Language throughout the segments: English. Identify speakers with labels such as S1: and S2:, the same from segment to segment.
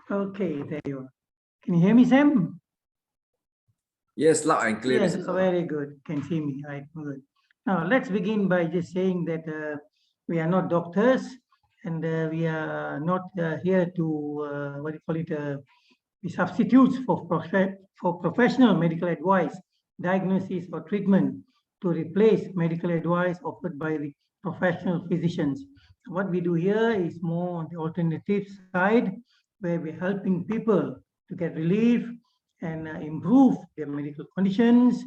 S1: Okay, there you are. Can you hear me, Sam?
S2: Yes, loud and clear.
S1: Yes,
S2: Mr.
S1: very good. Can see me, right? Good. Now, let's begin by just saying that we are not doctors and we are not here to, what do you call it, be substitutes for professional medical advice, diagnosis, or treatment to replace medical advice offered by the professional physicians. What we do here is more on the alternative side, where we're helping people to get relief and improve their medical conditions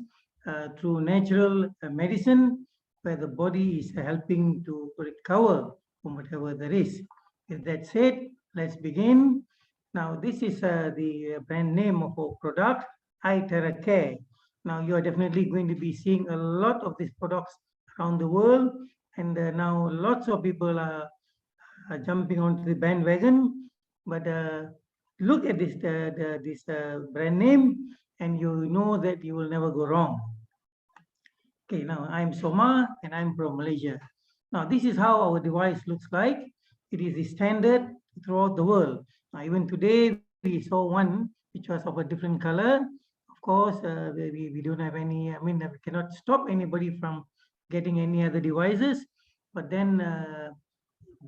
S1: through natural medicine, where the body is helping to recover from whatever there is. With that said, let's begin. Now, this is the brand name of our product, iTeraCare. Now, you are definitely going to be seeing a lot of these products around the world, and now lots of people are jumping onto the bandwagon. But look at this brand name, and you know that you will never go wrong. Okay, now I'm Soma, and I'm from Malaysia. Now, this is how our device looks like. It is the standard throughout the world. Now, even today, we saw one which was of a different color. Of course, we don't have any, I mean, we cannot stop anybody from getting any other devices. But then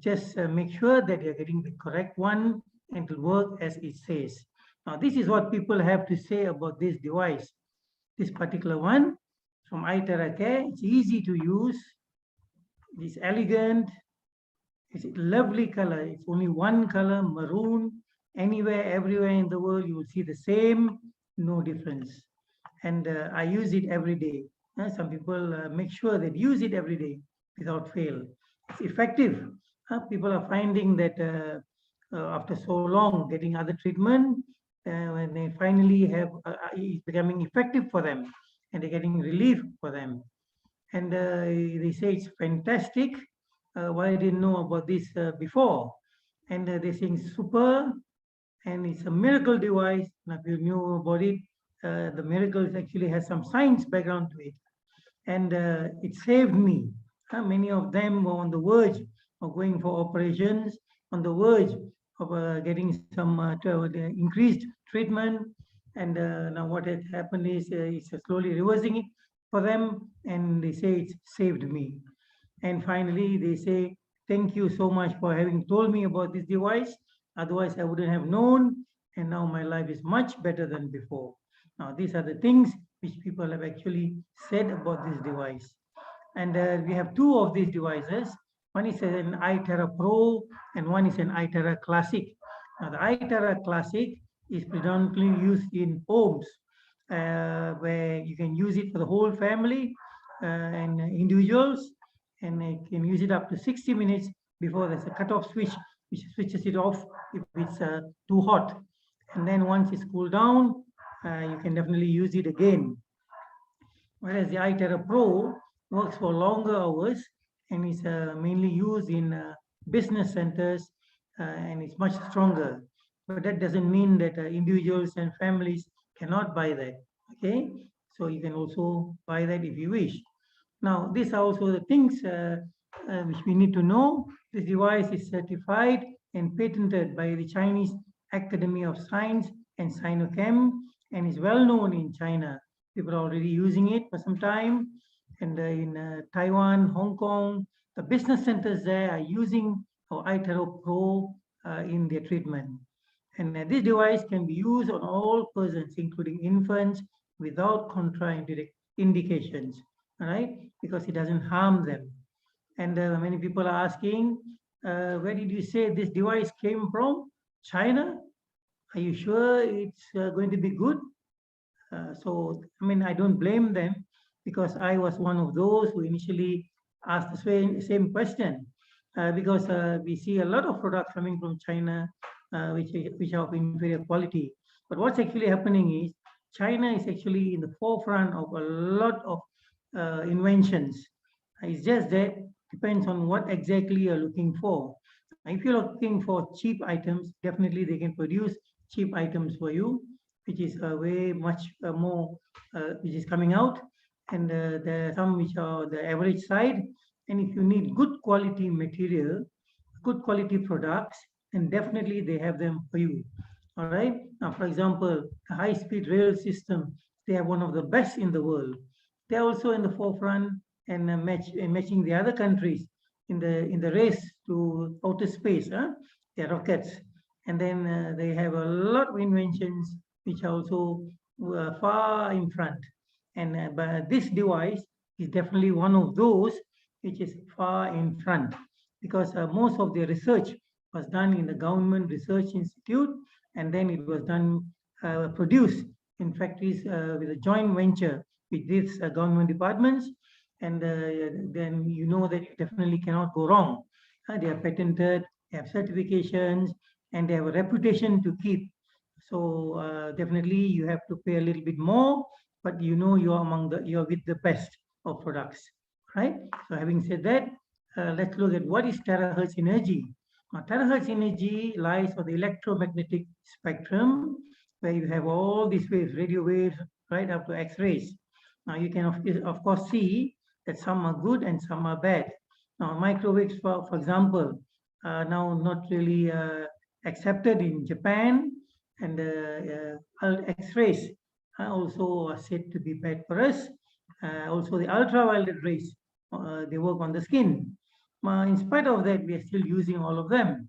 S1: just make sure that you're getting the correct one and to work as it says. Now, this is what people have to say about this device. This particular one from iTeraCare, it's easy to use, it's elegant, it's a lovely color. It's only one color, maroon. Anywhere, everywhere in the world, you will see the same, no difference. And I use it every day. Some people make sure they use it every day without fail. It's effective. People are finding that after so long getting other treatment, when they finally have, it's becoming effective for them and they're getting relief for them. And they say it's fantastic. Why I didn't know about this before? And they're saying super, and it's a miracle device. Now, if you knew about it, the miracles actually has some science background to it, and it saved me. Many of them were on the verge of going for operations, on the verge of getting some increased treatment, and now what has happened is it's slowly reversing it for them, and they say it's saved me. And finally, they say, thank you so much for having told me about this device. Otherwise, I wouldn't have known. And now my life is much better than before. Now, these are the things which people have actually said about this device. And we have two of these devices. One is an iTera Pro and one is an iTera Classic. Now, the iTera Classic is predominantly used in homes where you can use it for the whole family and individuals, and you can use it up to 60 minutes before there's a cutoff switch which switches it off if it's too hot. And then once it's cooled down, you can definitely use it again. Whereas the iTera Pro works for longer hours and is mainly used in business centers and it's much stronger. But that doesn't mean that individuals and families cannot buy that. Okay, so you can also buy that if you wish. Now, these are also the things which we need to know. This device is certified and patented by the Chinese Academy of Science and Sinochem and is well known in China. People are already using it for some time. And in Taiwan, Hong Kong, the business centers there are using our iTera Pro in their treatment. And this device can be used on all persons, including infants, without contraindications, all right? Because it doesn't harm them. And many people are asking, where did you say this device came from? China? Are you sure it's going to be good? So, I mean, I don't blame them because I was one of those who initially asked the same question because we see a lot of products coming from China which are of inferior quality. But what's actually happening is China is actually in the forefront of a lot of inventions. It's just that depends on what exactly you're looking for. If you're looking for cheap items, definitely they can produce cheap items for you, which is way much more, which is coming out. And there are some which are the average side. And if you need good quality material, good quality products, then definitely they have them for you. All right. Now, for example, the high-speed rail system, they are one of the best in the world. They are also in the forefront and matching the other countries in the race to outer space. Their rockets, and then they have a lot of inventions which are also far in front. And but this device is definitely one of those which is far in front, because most of the research was done in the government research institute, and then it was done produced in factories with a joint venture with these government departments, and then you know that it definitely cannot go wrong. They are patented, they have certifications, and they have a reputation to keep. So definitely you have to pay a little bit more, but you know you're with the best of products, right? So having said that, let's look at what is terahertz energy. Now, terahertz energy lies on the electromagnetic spectrum, where you have all these waves, radio waves, right up to X-rays. Now you can of course see that some are good and some are bad. Now microwaves, for example, are now not really accepted in Japan, and X-rays are also said to be bad for us. Also the ultraviolet rays, they work on the skin. In spite of that, we are still using all of them.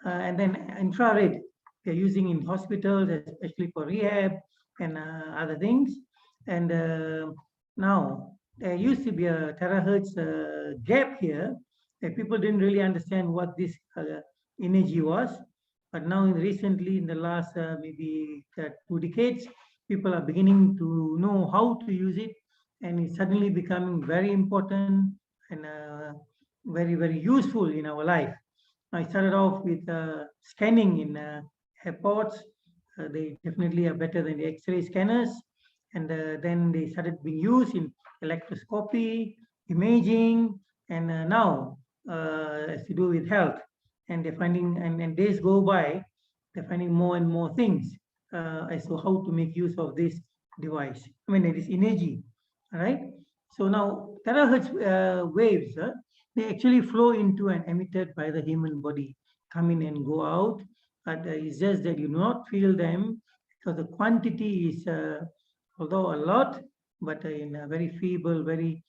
S1: And then infrared, we are using in hospitals, especially for rehab and other things. And now, there used to be a terahertz gap here, that people didn't really understand what this energy was. But now, recently, in the last maybe 2 decades, people are beginning to know how to use it, and it's suddenly becoming very important and very, very useful in our life. I started off with scanning in airports. They definitely are better than the X-ray scanners. And then they started being used in electroscopy, imaging, and now has to do with health. And they're finding, and days go by, they're finding more and more things as to how to make use of this device. I mean, it is energy, all right? So now, terahertz waves, they actually flow into and emitted by the human body, come in and go out. But it's just that you do not feel them, because the quantity is, although a lot, but in a very feeble, very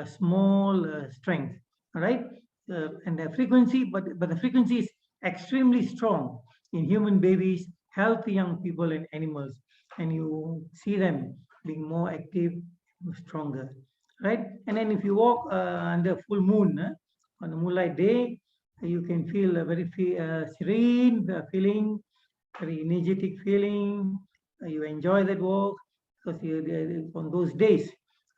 S1: small strength. All right, and the frequency, but the frequency is extremely strong in human babies, healthy young people, and animals, and you see them being more active, stronger, right? And then if you walk under full moon, on a moonlight day, you can feel a very serene feeling, very energetic feeling. You enjoy that walk, because on those days,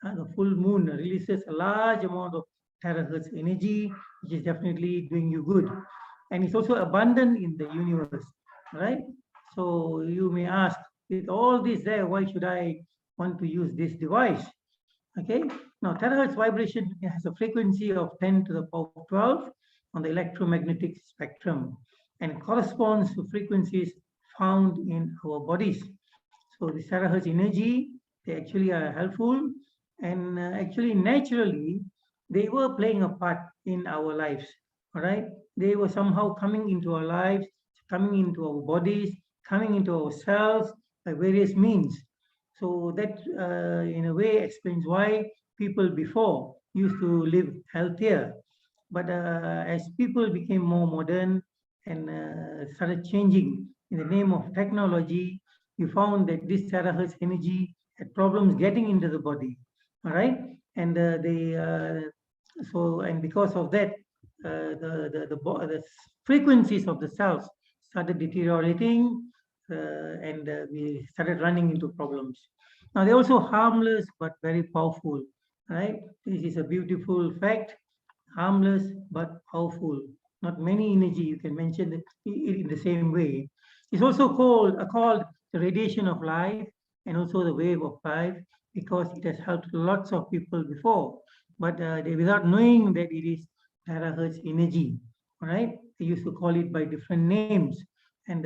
S1: the full moon releases a large amount of terahertz energy, which is definitely doing you good. And it's also abundant in the universe, right? So you may ask, with all this there, why should I want to use this device? Okay, now terahertz vibration has a frequency of 10 to the power of 12 on the electromagnetic spectrum, and it corresponds to frequencies found in our bodies. So the terahertz energy, they actually are helpful, and actually naturally, they were playing a part in our lives, all right? They were somehow coming into our lives, coming into our bodies, coming into our cells by various means. So that, in a way, explains why people before used to live healthier. But as people became more modern and started changing in the name of technology, we found that this terahertz energy had problems getting into the body. All right, and and because of that, the frequencies of the cells started deteriorating, and we started running into problems. Now, they're also harmless but very powerful, right? This is a beautiful fact, harmless but powerful. Not many energy you can mention it in the same way. It's also called the radiation of life, and also the wave of life, because it has helped lots of people before, but without knowing that it is terahertz energy. All right, they used to call it by different names, and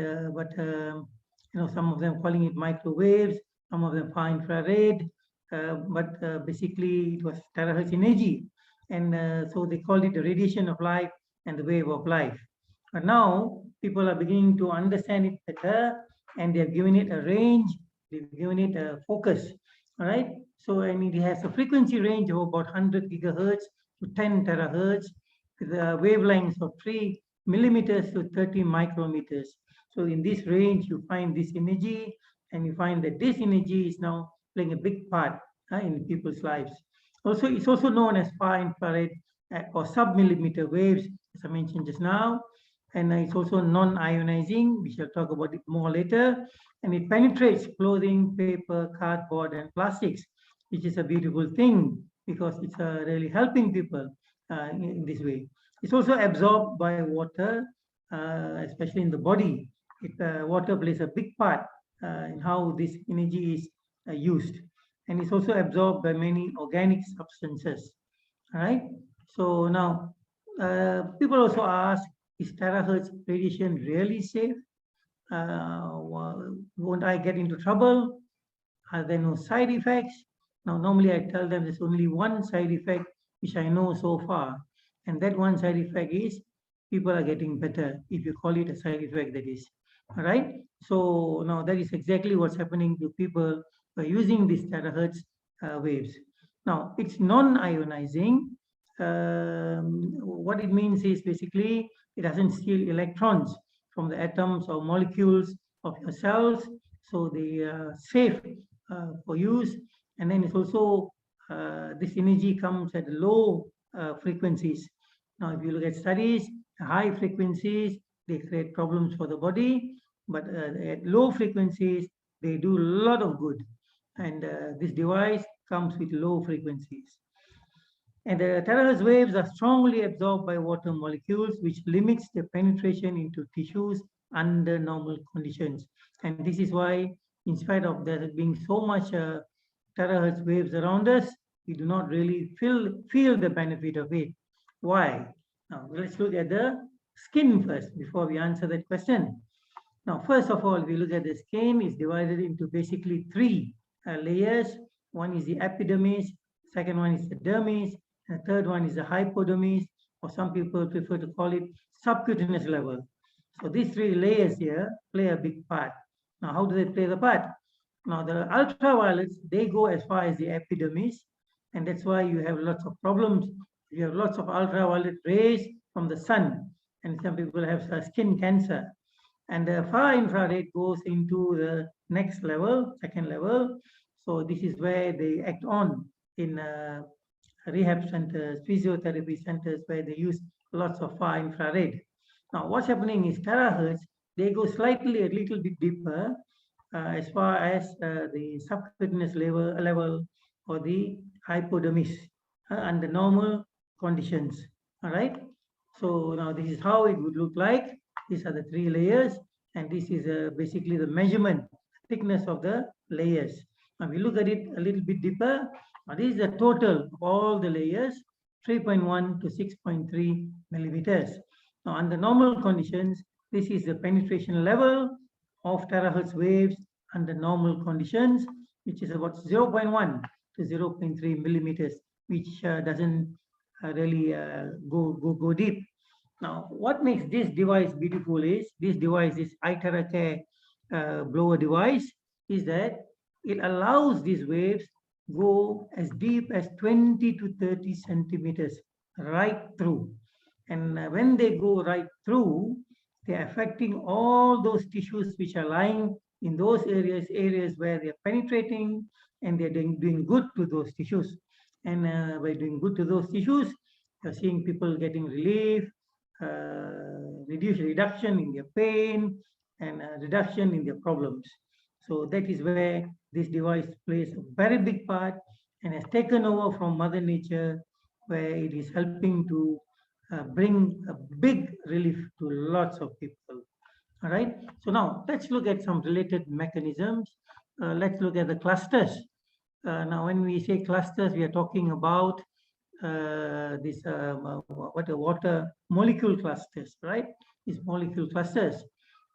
S1: some of them calling it microwaves, some of them far infrared, but basically it was terahertz energy, and so they called it the radiation of life and the wave of life. But now people are beginning to understand it better, and they have given it a range, they've given it a focus. All right. So, and it has a frequency range of about 100 gigahertz to 10 terahertz, with wavelengths of 3 millimeters to 30 micrometers. So, in this range, you find this energy, and you find that this energy is now playing a big part in people's lives. Also, it's also known as far infrared or sub-millimeter waves, as I mentioned just now. And it's also non-ionizing. We shall talk about it more later. And it penetrates clothing, paper, cardboard, and plastics, which is a beautiful thing because it's really helping people in this way. It's also absorbed by water, especially in the body. Water plays a big part in how this energy is used. And it's also absorbed by many organic substances. All right. So now, people also ask, is terahertz radiation really safe? Won't I get into trouble? Are there no side effects? Now, normally I tell them there's only one side effect which I know so far, and that one side effect is people are getting better, if you call it a side effect, that is. All right. So now that is exactly what's happening to people by using these terahertz waves. Now, it's non-ionizing. What it means is basically it doesn't steal electrons from the atoms or molecules of your cells, so they are safe for use. And then it's also this energy comes at low frequencies. Now, if you look at studies, high frequencies, they create problems for the body, but at low frequencies, they do a lot of good. And this device comes with low frequencies. And the terahertz waves are strongly absorbed by water molecules, which limits the penetration into tissues under normal conditions. And this is why, in spite of there being so much terahertz waves around us, we do not really feel the benefit of it. Why? Now, let's look at the skin first before we answer that question. Now, first of all, we look at the skin. It's divided into basically three layers. One is the epidermis, second one is the dermis, and the third one is the hypodermis, or some people prefer to call it subcutaneous level. So these three layers here play a big part. Now, how do they play the part? Now, the ultraviolets, they go as far as the epidermis, and that's why you have lots of problems. You have lots of ultraviolet rays from the sun, and some people have skin cancer. And the far infrared goes into the next level, second level. So this is where they act on in rehab centers, physiotherapy centers, where they use lots of far infrared. Now, what's happening is terahertz, they go slightly a little bit deeper as far as the subcutaneous level or the hypodermis under normal conditions. All right. So now this is how it would look like. These are the three layers, and this is basically the measurement thickness of the layers. Now we look at it a little bit deeper. Now this is the total of all the layers, 3.1 to 6.3 millimeters. Now under normal conditions, this is the penetration level of terahertz waves under normal conditions, which is about 0.1 to 0.3 millimeters, which doesn't really go deep. Now, what makes this device beautiful is, this device, this iTeraCare blower device, is that it allows these waves go as deep as 20 to 30 centimeters right through. And when they go right through, they're affecting all those tissues which are lying in those areas where they're penetrating, and they're doing good to those tissues. And by doing good to those tissues, you're seeing people getting relief, reduction in their pain, and reduction in their problems. So that is where this device plays a very big part and has taken over from Mother Nature, where it is helping to bring a big relief to lots of people. All right. So now let's look at some related mechanisms. Let's look at the clusters. Now, when we say clusters, we are talking about this water molecule clusters, right? These molecule clusters.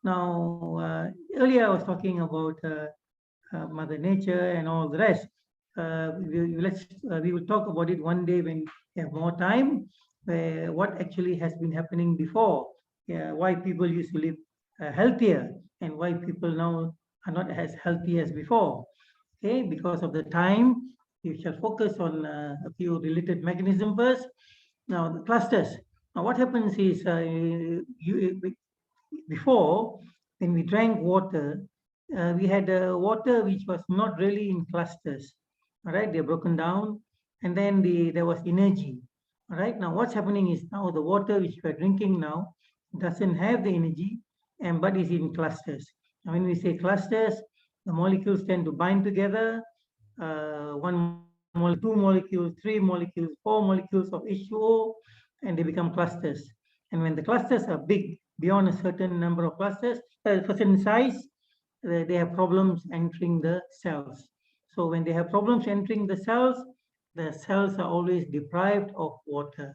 S1: Now, earlier I was talking about Mother Nature and all the rest. We will talk about it one day when we have more time. What actually has been happening before? Why people used to live healthier, and why people now are not as healthy as before. Okay, because of the time, we shall focus on a few related mechanisms first. Now, the clusters. Now, what happens is before, when we drank water, we had water which was not really in clusters. All right, they're broken down, and then there was energy. All right, now what's happening is now the water which we're drinking now doesn't have the energy, and but is in clusters. Now, when we say clusters, the molecules tend to bind together. One molecule, two molecules, three molecules, four molecules of H2O, and they become clusters. And when the clusters are big, beyond a certain number of clusters, a certain size, they have problems entering the cells. So when they have problems entering the cells are always deprived of water.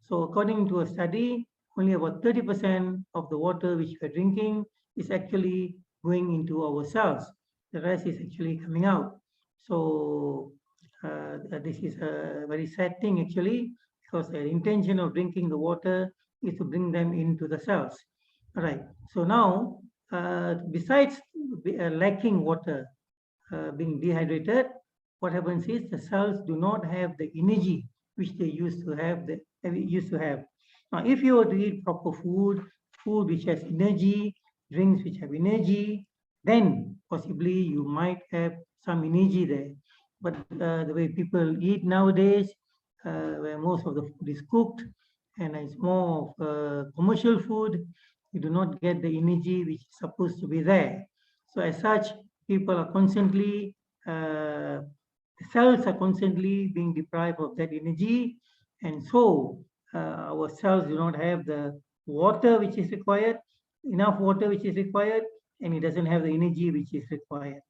S1: So according to a study, only about 30% of the water which we're drinking is actually going into our cells. The rest is actually coming out. So this is a very sad thing actually, because the intention of drinking the water is to bring them into the cells. All right. So now, besides lacking water, being dehydrated, what happens is the cells do not have the energy which they used to have. Now, if you were to eat proper food, food which has energy, drinks which have energy, then possibly you might have some energy there. But the way people eat nowadays, where most of the food is cooked and it's more of commercial food, you do not get the energy which is supposed to be there. So as such, people are constantly, the cells are constantly being deprived of that energy. And so our cells do not have the water which is required, enough water which is required, and it doesn't have the energy which is required.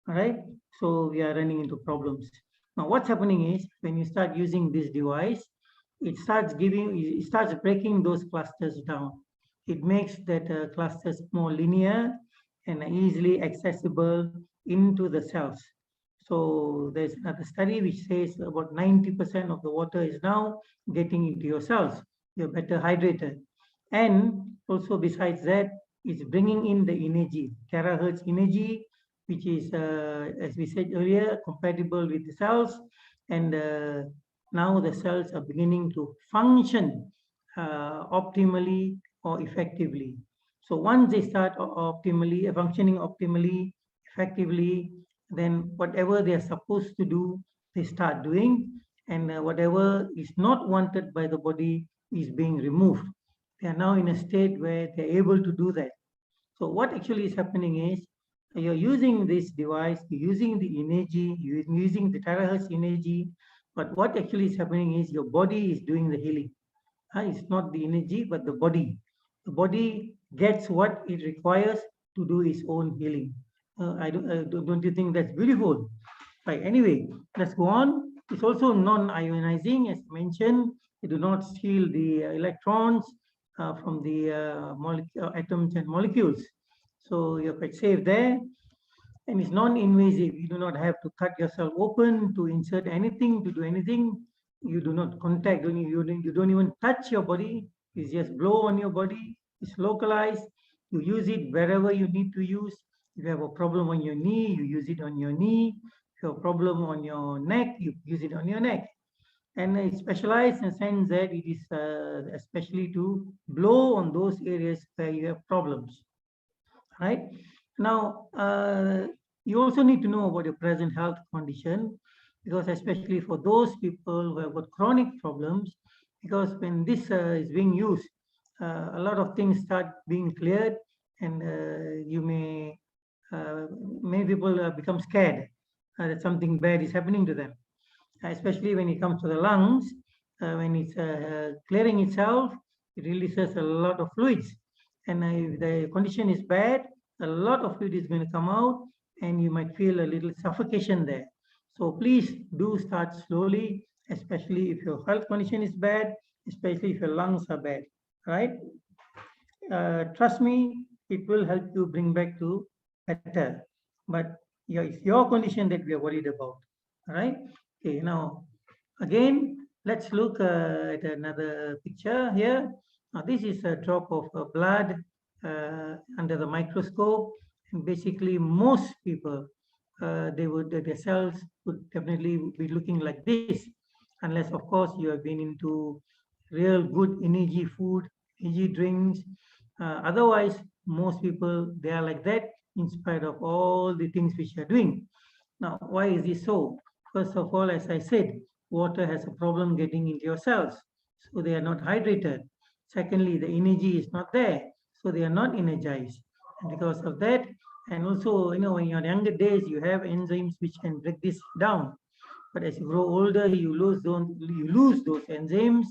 S1: All right. So we are running into problems. Now, what's happening is when you start using this device, it starts breaking those clusters down. It makes that clusters more linear and easily accessible into the cells. So there's another study which says about 90% of the water is now getting into your cells. You're better hydrated. And also besides that, it's bringing in the energy, terahertz energy, which is, as we said earlier, compatible with the cells. And now the cells are beginning to function optimally or effectively. So once they start optimally, functioning optimally, effectively, then whatever they are supposed to do, they start doing, and whatever is not wanted by the body is being removed. They are now in a state where they're able to do that. So what actually is happening is you're using this device, you're using the energy, you're using the terahertz energy, but what actually is happening is your body is doing the healing. It's not the energy, but the body. The body gets what it requires to do its own healing. Don't you think that's beautiful? Right. Anyway, let's go on. It's also non-ionizing, as mentioned. It do not steal the electrons from the atoms and molecules. So you're quite safe there. And it's non-invasive. You do not have to cut yourself open to insert anything, to do anything. You do not contact, you don't even touch your body. You just blow on your body. It's localized. You use it wherever you need to use. If you have a problem on your knee, you use it on your knee. If you have a problem on your neck, you use it on your neck. And it's specialized in the sense that it is especially to blow on those areas where you have problems. Right? Now, you also need to know about your present health condition, because especially for those people who have got chronic problems, because when this is being used, a lot of things start being cleared, and many people become scared that something bad is happening to them, especially when it comes to the lungs. When it's clearing itself, it releases a lot of fluids, and if the condition is bad, a lot of fluid is going to come out, and you might feel a little suffocation there. So please do start slowly, especially if your health condition is bad, especially if your lungs are bad, right? Trust me, it will help you bring back to better. But it's your condition that we are worried about, right? Okay, now again, let's look at another picture here. Now, this is a drop of blood under the microscope. And basically, most people, their cells would definitely be looking like this, unless, of course, you have been into real good energy food, energy drinks. Otherwise, most people, they are like that in spite of all the things which you are doing. Now, why is this so? First of all, as I said, water has a problem getting into your cells, so they are not hydrated. Secondly, the energy is not there, so they are not energized. And because of that, and also, in your younger days, you have enzymes which can break this down. But as you grow older, you lose those enzymes,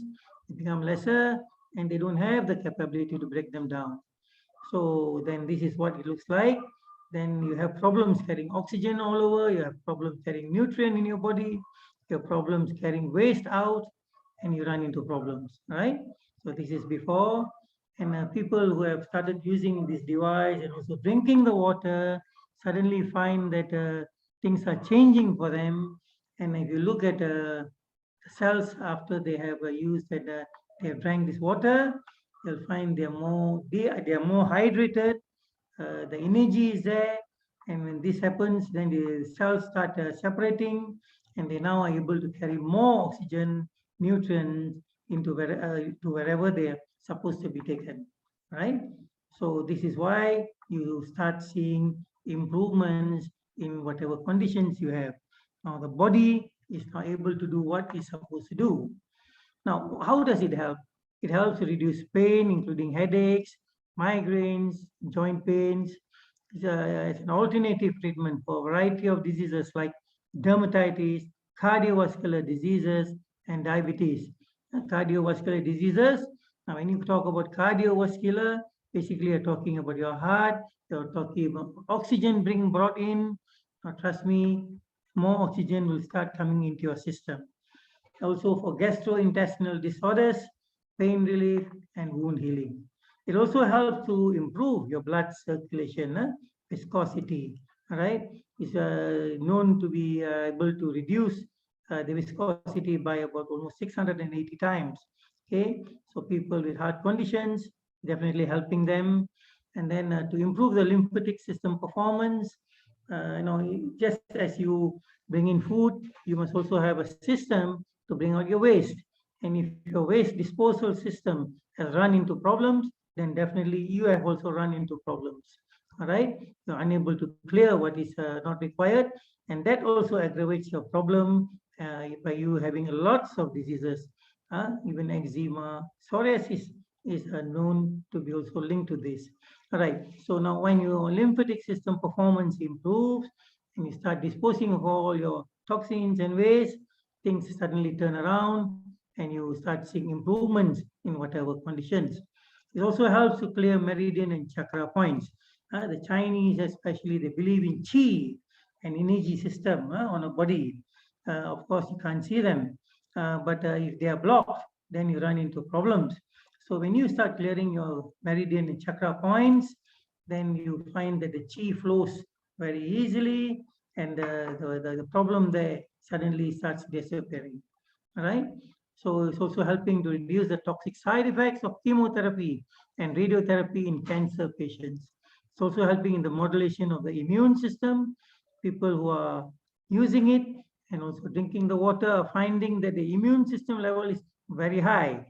S1: they become lesser, and they don't have the capability to break them down. So then this is what it looks like. Then you have problems carrying oxygen all over, you have problems carrying nutrient in your body, you have problems carrying waste out, and you run into problems, right? So this is before. And people who have started using this device and also drinking the water suddenly find that things are changing for them. And if you look at cells after they have used and they have drank this water, you'll find they are more hydrated, the energy is there, and when this happens, then the cells start separating, and they now are able to carry more oxygen, nutrients to wherever they are supposed to be taken, right? So this is why you start seeing improvements in whatever conditions you have. Now the body is now able to do what it's supposed to do. Now, how does it help? It helps to reduce pain, including headaches, migraines, joint pains. It's an alternative treatment for a variety of diseases like dermatitis, cardiovascular diseases, and diabetes. Cardiovascular diseases, now when you talk about cardiovascular, basically you're talking about your heart, you're talking about oxygen being brought in. Now, trust me, more oxygen will start coming into your system. Also for gastrointestinal disorders, pain relief, and wound healing. It also helps to improve your blood circulation, viscosity, right? It's known to be able to reduce the viscosity by about almost 680 times. Okay, so people with heart conditions, definitely helping them. And then to improve the lymphatic system performance, just as you bring in food, you must also have a system to bring out your waste. And if your waste disposal system has run into problems, then definitely you have also run into problems. All right, you're unable to clear what is not required, and that also aggravates your problem by you having lots of diseases. Even eczema, psoriasis is known to be also linked to this. All right, so now when your lymphatic system performance improves and you start disposing of all your toxins and waste, things suddenly turn around and you start seeing improvements in whatever conditions. It also helps to clear meridian and chakra points. The Chinese especially, they believe in qi, an energy system on a body. Of course, you can't see them, but if they are blocked, then you run into problems. So when you start clearing your meridian and chakra points, then you find that the qi flows very easily, and the problem there suddenly starts disappearing. All right. So it's also helping to reduce the toxic side effects of chemotherapy and radiotherapy in cancer patients. It's also helping in the modulation of the immune system. People who are using it and also drinking the water are finding that the immune system level is very high.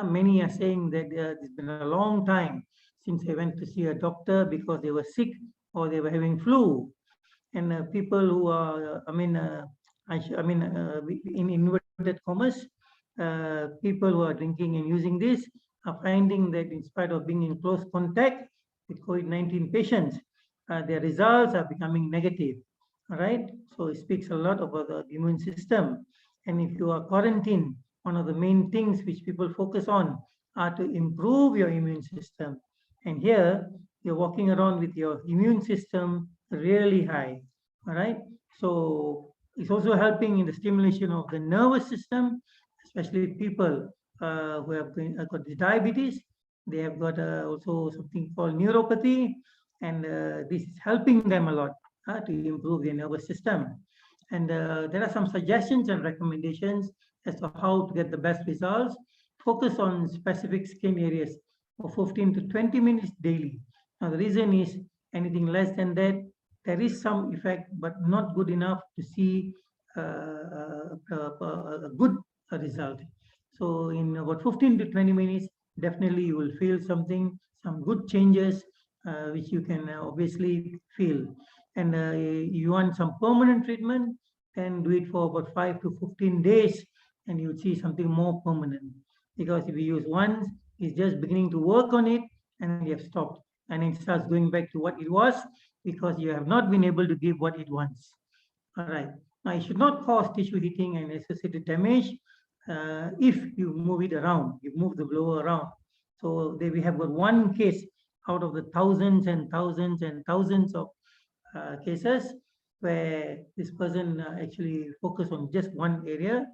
S1: Many are saying that it's been a long time since they went to see a doctor because they were sick or they were having flu. And people who are, in inverted commas, people who are drinking and using this are finding that in spite of being in close contact with COVID-19 patients, their results are becoming negative. All right, so it speaks a lot about the immune system. And if you are quarantined, one of the main things which people focus on are to improve your immune system. And here you're walking around with your immune system really high. All right, so it's also helping in the stimulation of the nervous system, especially people who have got diabetes. They have got also something called neuropathy, and this is helping them a lot to improve their nervous system. And there are some suggestions and recommendations as to how to get the best results. Focus on specific skin areas for 15 to 20 minutes daily. Now, the reason is Anything less than that, there is some effect, but not good enough to see a good result. So in about 15 to 20 minutes, definitely you will feel something, some good changes, which you can obviously feel. And you want some permanent treatment, then do it for about 5 to 15 days, and you'll see something more permanent. Because if you use once, it's just beginning to work on it, and you have stopped. And it starts going back to what it was, because you have not been able to give what it wants. All right. Now, it should not cause tissue heating and associated damage if you move it around, you move the blower around. So we have got one case out of the thousands and thousands and thousands of cases where this person actually focused on just one area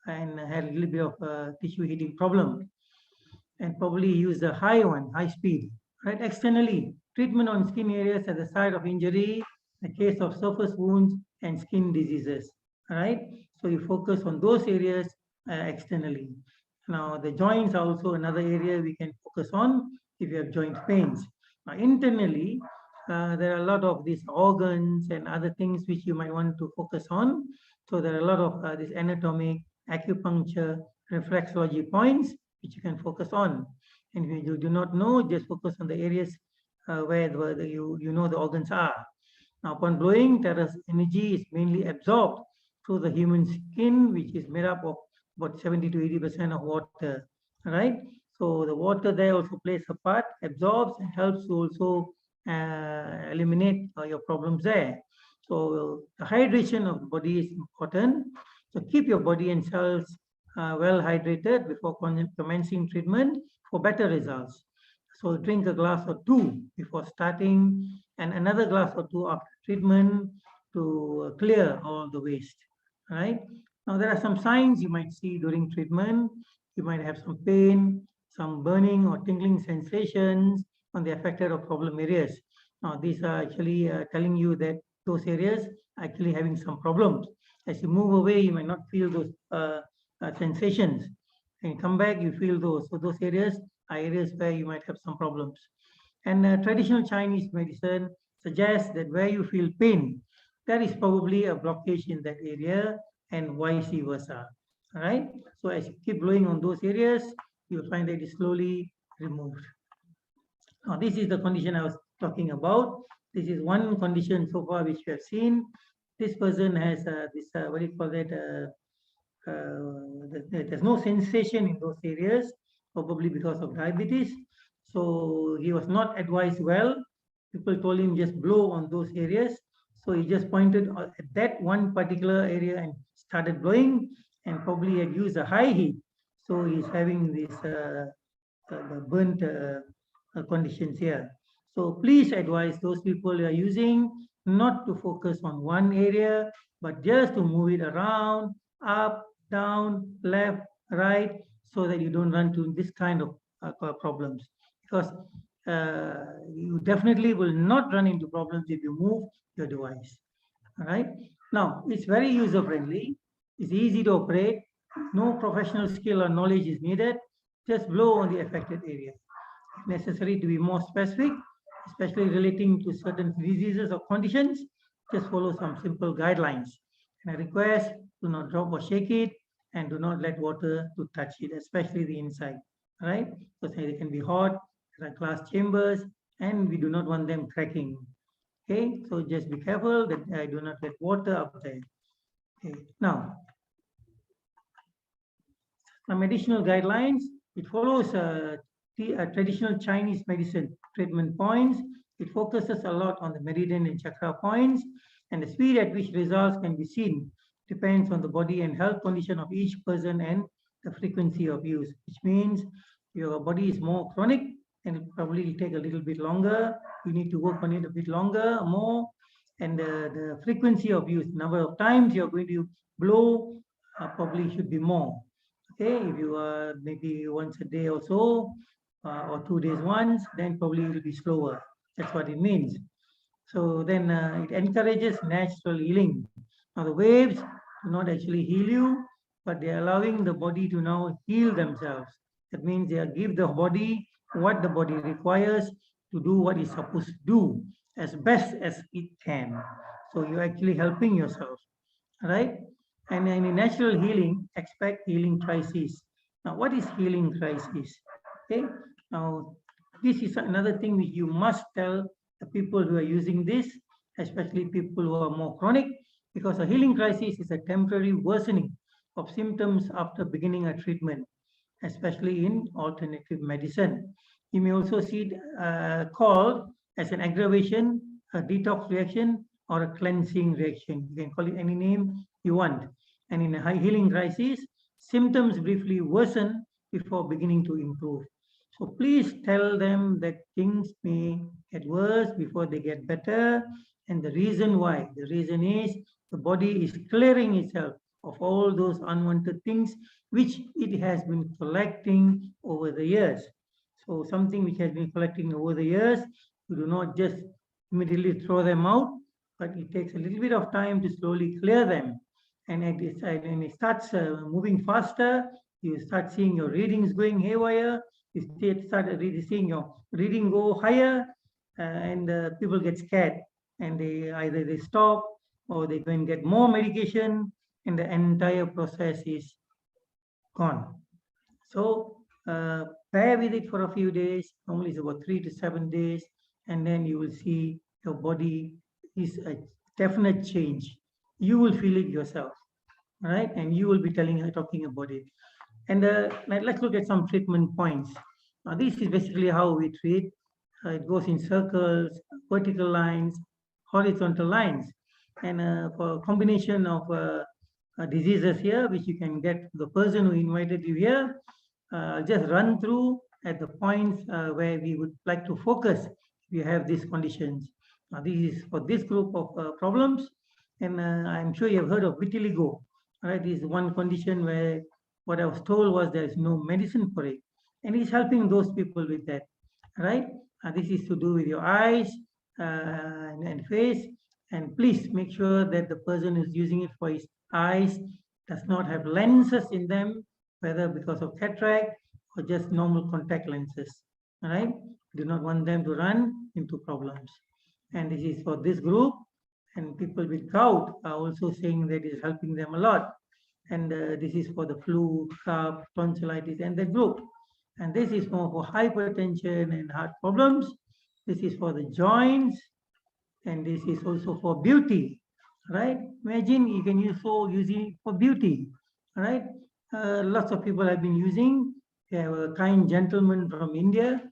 S1: and had a little bit of tissue heating problem, and probably use the high one, high speed. Right? Externally, treatment on skin areas at the site of injury, the case of surface wounds and skin diseases. All right? So you focus on those areas externally. Now, the joints are also another area we can focus on if you have joint pains. Now, internally, there are a lot of these organs and other things which you might want to focus on. So there are a lot of this anatomic, acupuncture, reflexology points which you can focus on. And if you do not know, just focus on the areas where you know the organs are. Now, upon blowing, Terahertz energy is mainly absorbed through the human skin, which is made up of about 70 to 80% of water, right? So the water there also plays a part, absorbs and helps to also eliminate your problems there. So the hydration of the body is important. So keep your body and cells well hydrated before commencing treatment for better results. So drink a glass or two before starting, and another glass or two after treatment to clear all the waste. Right? Now there are some signs you might see during treatment. You might have some pain, some burning or tingling sensations on the affected or problem areas. Now these are actually telling you that those areas are actually having some problems. As you move away, you might not feel those sensations. And you come back, you feel those. So those areas are areas where you might have some problems. And traditional Chinese medicine suggests that where you feel pain, there is probably a blockage in that area, and vice versa. All right. So as you keep blowing on those areas, you'll find that it is slowly removed. Now, this is the condition I was talking about. This is one condition so far which we have seen. This person has this, what do you call that? There's no sensation in those areas, probably because of diabetes. So he was not advised well. People told him just blow on those areas. So he just pointed at that one particular area and started blowing, and probably had used a high heat. So he's having this burnt conditions here. So please advise those people who are using not to focus on one area, but just to move it around, up, down, left, right, so that you don't run into this kind of problems. Because you definitely will not run into problems if you move your device. All right. Now, it's very user friendly. It's easy to operate. No professional skill or knowledge is needed. Just blow on the affected area. If necessary to be more specific, especially relating to certain diseases or conditions, just follow some simple guidelines. And I request, do not drop or shake it, and do not let water to touch it, especially the inside. All right? Because they can be hot, there are glass chambers, and we do not want them cracking. Okay, so just be careful that I do not let water up there. Okay, now some additional guidelines. It follows traditional Chinese medicine treatment points. It focuses a lot on the meridian and chakra points, and the speed at which results can be seen depends on the body and health condition of each person and the frequency of use, which means your body is more chronic and it probably will take a little bit longer. You need to work on it a bit longer, more, and the frequency of use, number of times you're going to blow, probably should be more. Okay, if you are maybe once a day or so, or 2 days once, then probably it will be slower. That's what it means. So then it encourages natural healing. Now the waves do not actually heal you, but they are allowing the body to now heal themselves. That means they give the body what the body requires to do what it's supposed to do. as best as it can. So you're actually helping yourself, right? And in natural healing, expect healing crisis. Now, what is healing crisis? Okay. Now, this is another thing which you must tell the people who are using this, especially people who are more chronic, because a healing crisis is a temporary worsening of symptoms after beginning a treatment, especially in alternative medicine. You may also see it called as an aggravation, a detox reaction, or a cleansing reaction. You can call it any name you want. And in a high healing crisis, symptoms briefly worsen before beginning to improve. So please tell them that things may get worse before they get better. And the reason why, the reason is the body is clearing itself of all those unwanted things which it has been collecting over the years. So something which has been collecting over the years, you do not just immediately throw them out, but it takes a little bit of time to slowly clear them. And when it starts moving faster, you start seeing your readings going haywire, you start seeing your reading go higher, and people get scared, and they either they stop or they go and get more medication, and the entire process is gone. So bear with it for a few days. Normally it's about 3 to 7 days, and then you will see your body is a definite change. You will feel it yourself, right? And you will be talking about it. And let's look at some treatment points. Now, this is basically how we treat. It goes in circles, vertical lines, horizontal lines, and for a combination of diseases here, which you can get the person who invited you here, just run through at the points where we would like to focus if you have these conditions. Now, this is for this group of problems, and I'm sure you have heard of vitiligo. Right, this is one condition where what I was told was there is no medicine for it, and it's helping those people with that. Right, this is to do with your eyes and face, and please make sure that the person who's using it for his eyes does not have lenses in them, whether because of cataract or just normal contact lenses. All right, do not want them to run into problems. And this is for this group, and people with gout are also saying that is helping them a lot. And this is for the flu, cough, tonsillitis, and the group. And this is more for hypertension and heart problems. This is for the joints, and this is also for beauty, right? Imagine you can use it for beauty, right? Lots of people have been using. We have a kind gentleman from India,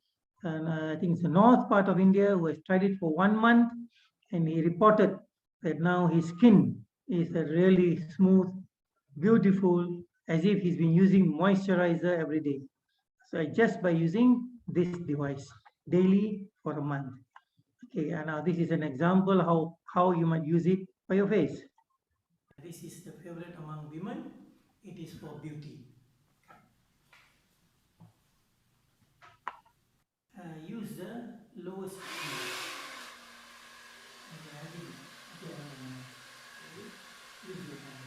S1: and I think it's the north part of India, who has tried it for 1 month, and he reported that now his skin is really smooth, beautiful, as if he's been using moisturizer every day. So just by using this device daily for a month. Okay, and now this is an example how you might use it for your face. This is the favorite among women. It is for beauty. Use the lowest speed. Use your hand.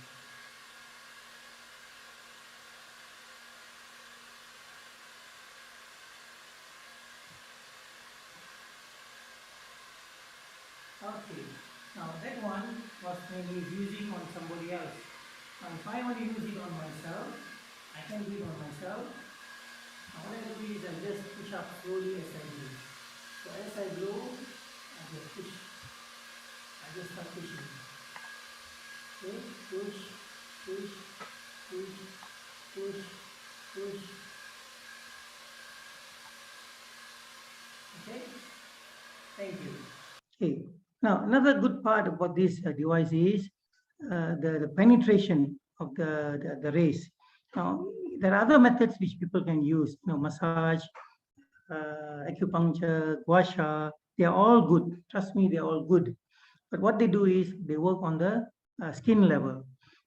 S1: Okay, now that one was maybe using on somebody else. Now if I want to use it on myself, I can do it on myself. Now what I do is I just push up slowly as I do. So as I blow, I just push. I just start pushing. Okay, push, push, push, push, push. Okay, thank you. Okay. Now, another good part about this device is the penetration of the rays. Now, there are other methods which people can use, massage, acupuncture, gua sha. They are all good. Trust me, they are all good. But what they do is they work on the skin level.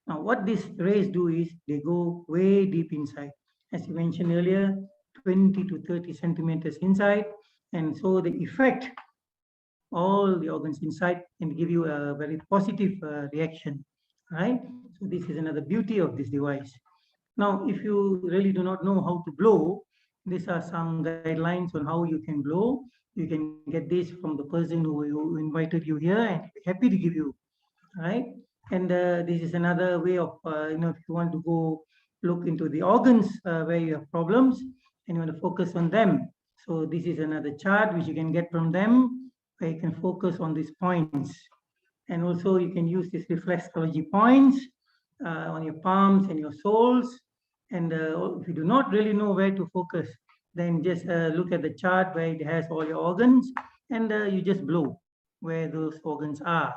S1: Now, what these rays do is they go way deep inside. As you mentioned earlier, 20 to 30 centimeters inside. And so the effect all the organs inside and give you a very positive reaction, right? So this is another beauty of this device. Now, if you really do not know how to blow, these are some guidelines on how you can blow. You can get this from the person who invited you here, and happy to give you, right? And this is another way of, if you want to go look into the organs where you have problems and you want to focus on them. So this is another chart which you can get from them, where you can focus on these points. And also you can use these reflexology points on your palms and your soles. And if you do not really know where to focus, then just look at the chart where it has all your organs, and you just blow where those organs are.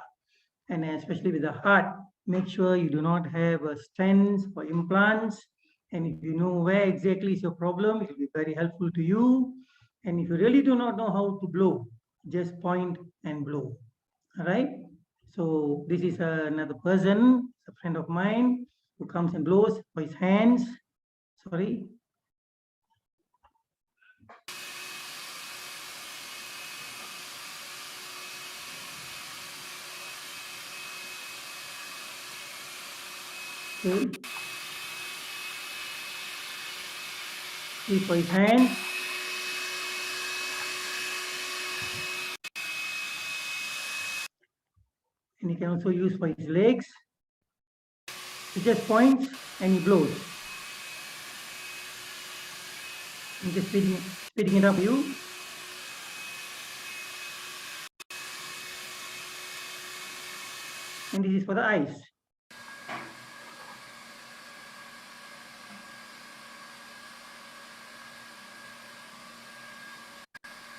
S1: And especially with the heart, make sure you do not have stents or implants. And if you know where exactly is your problem, it will be very helpful to you. And if you really do not know how to blow, just point and blow. All right. So this is another person, a friend of mine, who comes and blows for his hands. Sorry. Okay. See for his hands. And he can also use for his legs. He just points and he blows. I'm just speeding it up for you. And this is for the eyes.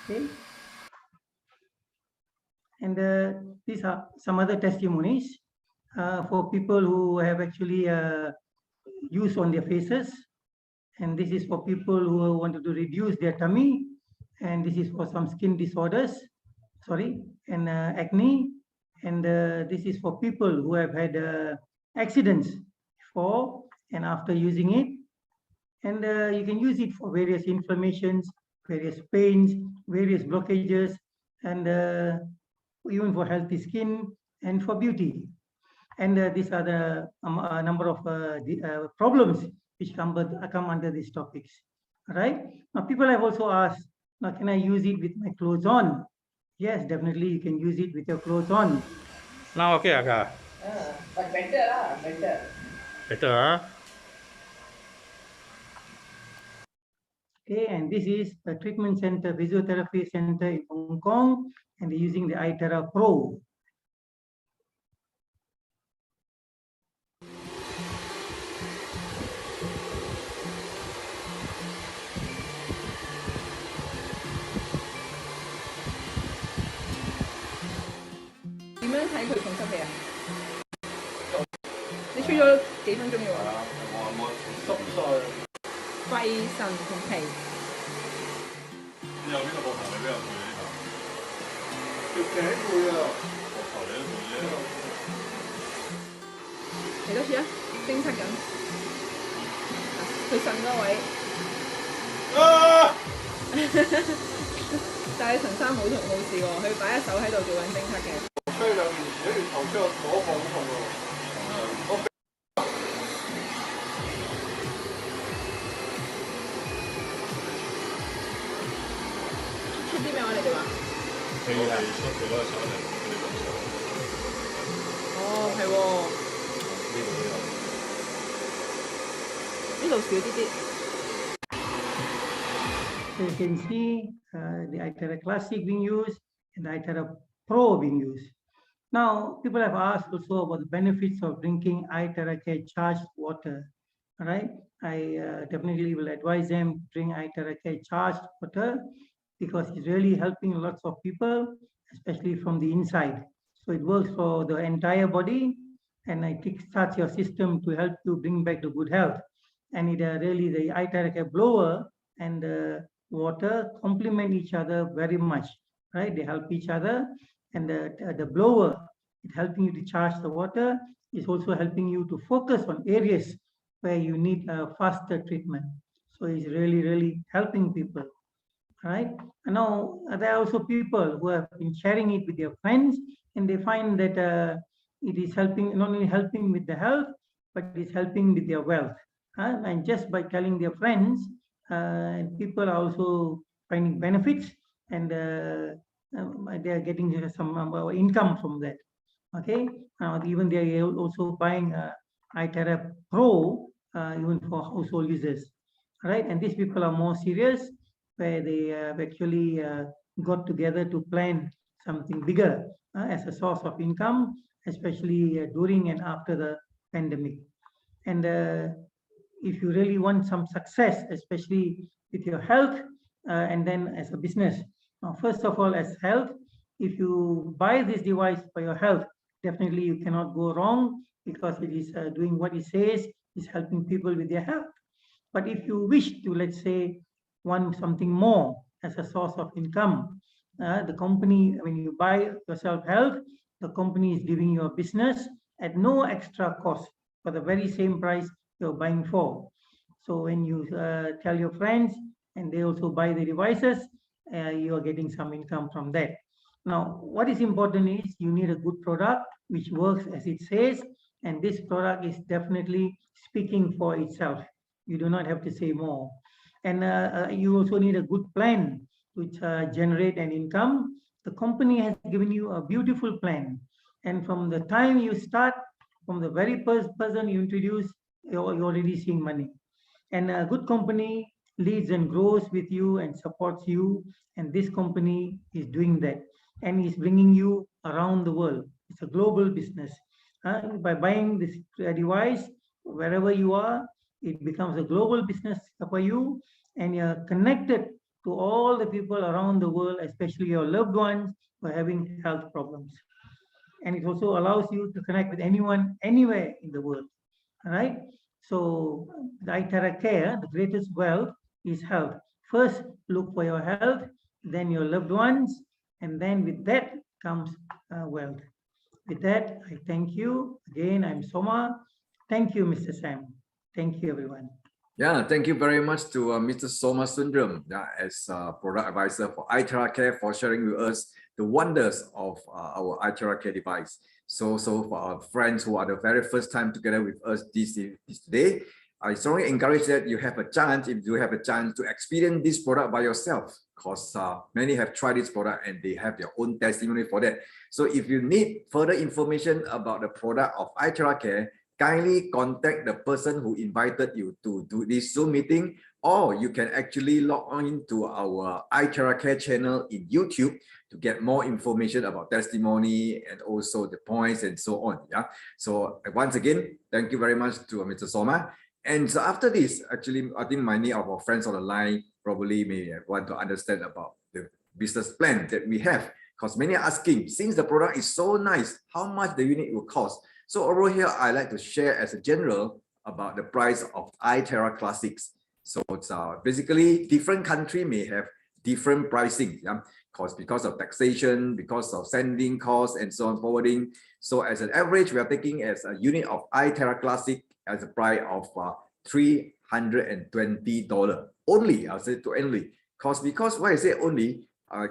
S1: Okay. And these are some other testimonies for people who have actually used on their faces. And this is for people who wanted to reduce their tummy. And this is for some skin disorders, and acne. And this is for people who have had accidents before and after using it. And you can use it for various inflammations, various pains, various blockages, and even for healthy skin and for beauty. And these are the number of problems which come under these topics. Right? Now, people have also asked, now can I use it with my clothes on? Yes, definitely you can use it with your clothes on.
S3: Now okay, Aga.
S4: But better, better.
S3: Better, huh?
S1: Okay, and this is a treatment center, physiotherapy center in Hong Kong, and they're using the iTera Pro.
S4: 點樣睇佢重濕氣啊？你吹咗幾分鐘嘅喎？肺、腎同脾。
S5: 你有邊個膊頭？你邊有攰呢頭？條頸攰啊！膊頭你都攰啫。
S4: 嚟多次啊！偵測緊。佢腎嗰位。
S5: 啊！
S4: 但係陳生冇事喎，佢擺一手喺度做緊偵測嘅。
S5: 吹2年前一月頭吹我左膊好痛喎。
S4: 出啲咩話？你哋話？
S5: 我哋出幾多手嚟？呢個手。
S4: 哦，係喎。呢度少啲啲。
S1: So you can see the iTera Classic being used and the iTera Pro being used. Now, people have asked also about the benefits of drinking iTeraCare charged water. All right, I definitely will advise them to drink iTeraCare charged water because it's really helping lots of people, especially from the inside. So it works for the entire body, and it kickstarts your system to help you bring back the good health. And it really, the iTeraCare blower and the water complement each other very much, right? They help each other. And the blower, it's helping you to charge the water. It's also helping you to focus on areas where you need a faster treatment. So it's really, really helping people, right? And now there are also people who have been sharing it with their friends, and they find that it is helping, not only helping with the health, but it's helping with their wealth. And just by telling their friends, people are also finding benefits, and they are getting some income from that. Okay, even they are also buying iTeraCare Pro even for household users, right? And these people are more serious, where they have actually got together to plan something bigger as a source of income, especially during and after the pandemic. And if you really want some success, especially with your health, and then as a business, first of all, as health, if you buy this device for your health, definitely you cannot go wrong, because it is doing what it says, is helping people with their health. But if you wish to, let's say, want something more as a source of income, the company, when you buy yourself health, the company is giving you a business at no extra cost for the very same price you're buying for. So when you tell your friends and they also buy the devices, you are getting some income from that. Now, what is important is you need a good product which works as it says, and this product is definitely speaking for itself. You do not have to say more. And you also need a good plan which generate an income. The company has given you a beautiful plan. And from the time you start, from the very first person you introduce, you're already seeing money. And a good company leads and grows with you and supports you. And this company is doing that and is bringing you around the world. It's a global business. By buying this device, wherever you are, it becomes a global business for you, and you're connected to all the people around the world, especially your loved ones who are having health problems. And it also allows you to connect with anyone, anywhere in the world. All right. So the iTeraCare, the greatest wealth is health. First, look for your health, then your loved ones, and then with that comes wealth. With that, I thank you. Again, I'm Soma. Thank you, Mr. Sam. Thank you, everyone.
S2: Yeah, thank you very much to Mr. Soma Sundram, as product advisor for iTeraCare, for sharing with us the wonders of our iTeraCare device. So for our friends who are the very first time together with us this today, I strongly encourage that you have a chance, if you have a chance, to experience this product by yourself, because many have tried this product and they have their own testimony for that. So if you need further information about the product of iTeraCare, kindly contact the person who invited you to do this Zoom meeting, or you can actually log on into our iTeraCare channel in YouTube to get more information about testimony and also the points and so on. Yeah. So once again, thank you very much to Mr. Soma. And so after this, actually, I think many of our friends on the line probably may want to understand about the business plan that we have, because many are asking, since the product is so nice, how much the unit will cost? So over here, I like to share as a general about the price of iTera Classics. So it's basically different country may have different pricing, yeah, because of taxation, because of sending costs and so on, forwarding. So as an average, we are taking as a unit of iTera Classic as a price of $320 only. I'll say to only, because why I say only,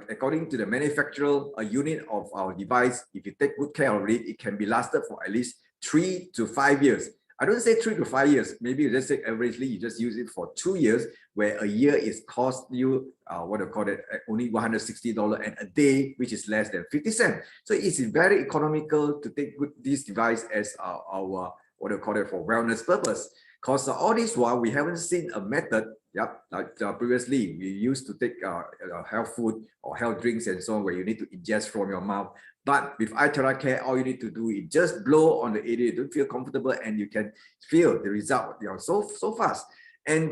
S2: according to the manufacturer, a unit of our device, if you take good care of it, it can be lasted for at least 3 to 5 years. I don't say 3 to 5 years. Maybe you just say averagely, you just use it for 2 years, where a year is cost you what do you call it, only $160, and a day, which is less than 50 cents. So it's very economical to take this device as our what do you call it, for wellness purpose. Because all this while we haven't seen a method. Like previously we used to take health food or health drinks and so on, where you need to ingest from your mouth. But with iTeraCare, all you need to do is just blow on the area, you don't feel comfortable, and you can feel the result, so fast. And